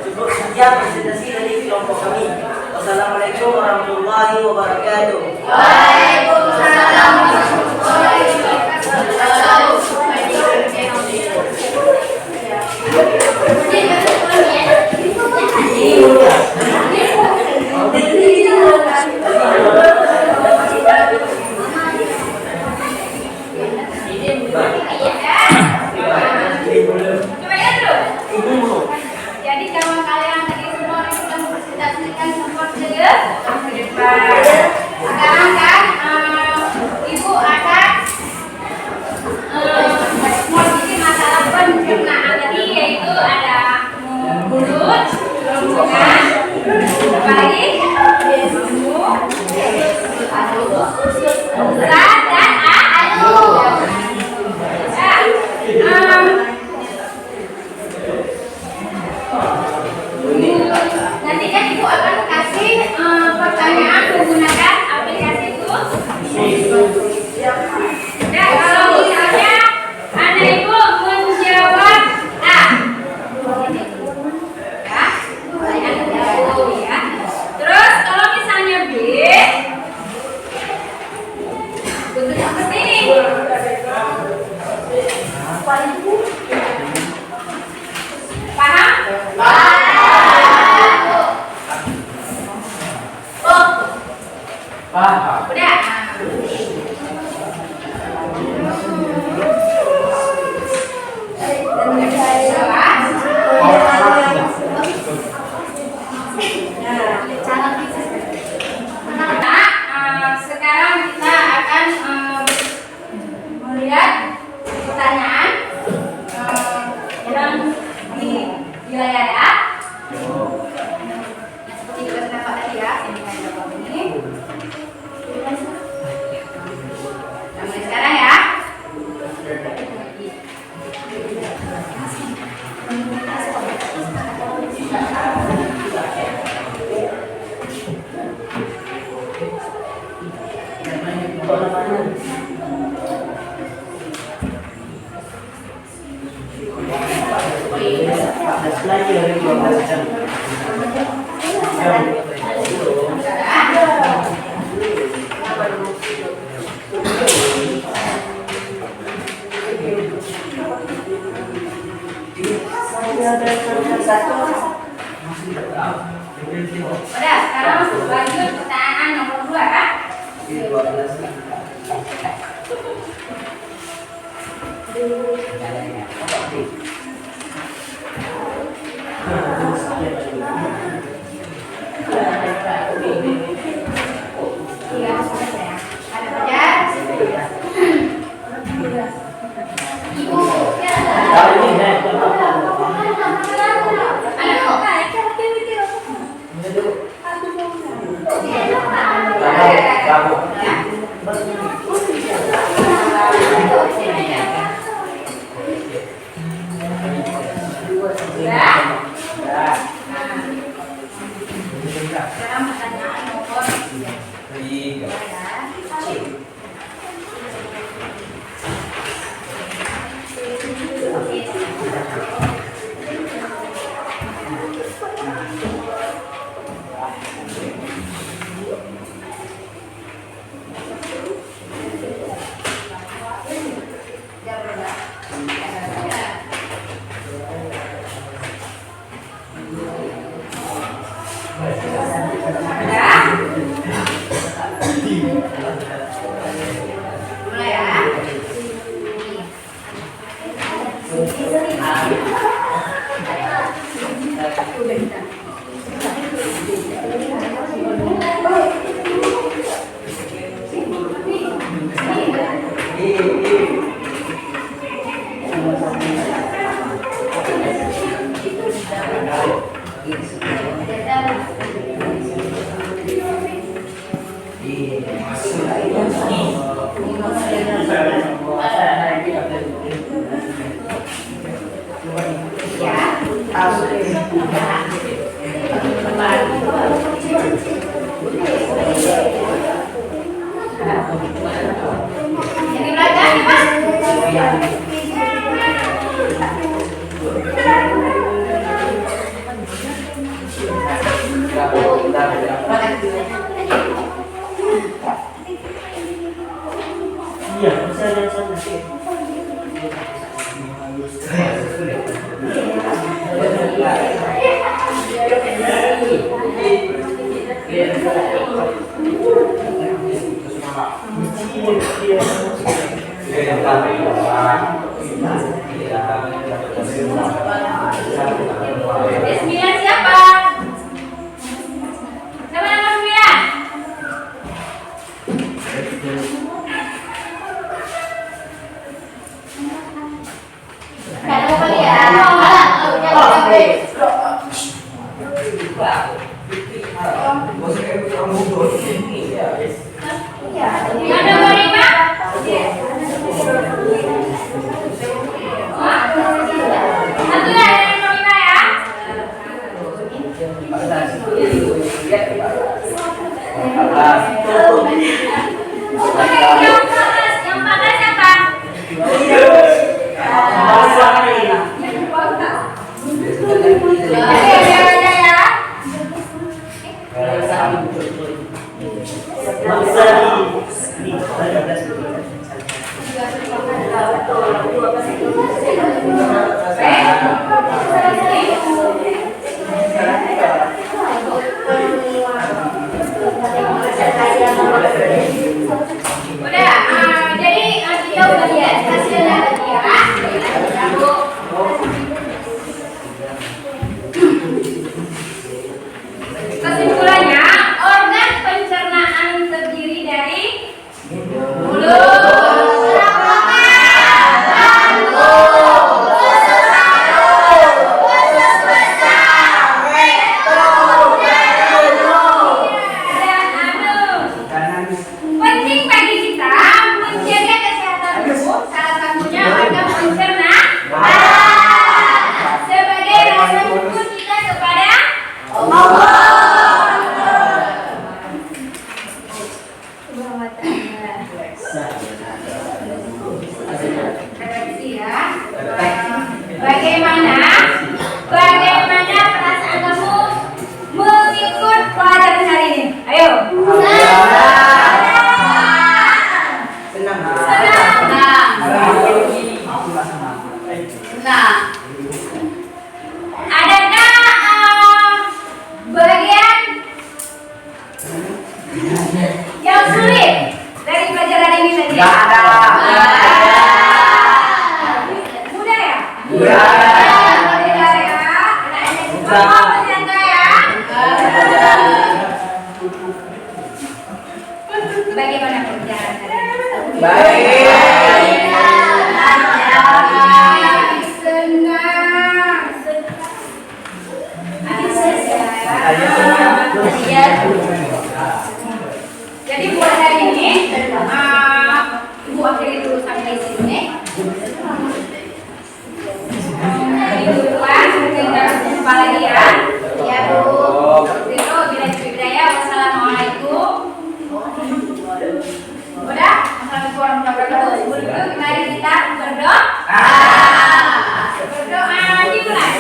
Cukup sekian presentasi dari kelompok kami. Wassalamualaikum warahmatullahi wabarakatuh. Waalaikumsalam warahmatullahi Jadi kalau kalian tadi semua sudah mempresentasikan semua ke depan. Sekarang kan ibu akan memiliki masalah pencernaan tadi, yaitu ada mulut, kerongkongan, apalagi urat dan alus. Nanti kan ibu akan kasih pertanyaan menggunakan aplikasi itu. Ya, kalau misalnya ada ibu menjawab A, ya, saya menjawab ya. Terus kalau misalnya B, bentuk seperti ini. Paham? Paham. Udah. Sekarang kita akan melihat pertanyaan yang di layar ya. Seperti kita dapat tadi ya, ini kan jawab ini. Nah, mulai sekarang ya. Lagi dari 12 jam. Udah, sekarang lanjut pertanyaan nomor 2 kan? Iya, sudah. Ada saja. Ibu, ya. Sekarang pertanyaan nomor 3. Mulai ya. Jadi belajar nih Mas. Sembilan siapa? Siapa nomor 9? Kalau kalian yang nomor 5? Satu ya, yang nomor 5 ya. Yang 14 siapa? Udah, jadi kita udah lihat hasilnya tadi ya. Kesimpulannya, organ pencernaan terdiri dari mulut, penting bagi kita menjaga kesehatan tubuh, salah satunya organ pencernaan sebagai rasa syukur kita kepada Allah Subhanahu wa ta'ala. Refleksi ya. Bagaimana perasaan kamu mengikut pelajaran hari ini? Ayo. Senang. Adakah bagian yang sulit dari pelajaran ini tadi? Nggak ada. Mudah ya? Mudah. Mudah ya. Mudah ya. Bagaimana pelajaran tadi? Baik. Jadi buat hari ini, Ibu akhiri dulu sampai sini. Ibu luar, kita jumpa lagi ya. Ya Bu. Itu bila hidayah. Wassalamualaikum. Udah? Assalamualaikum warahmatullahi wabarakatuh. Sebelum itu mari kita berdoa. Berdoa dimulai.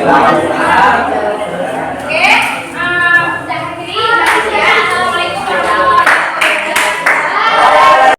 Amin.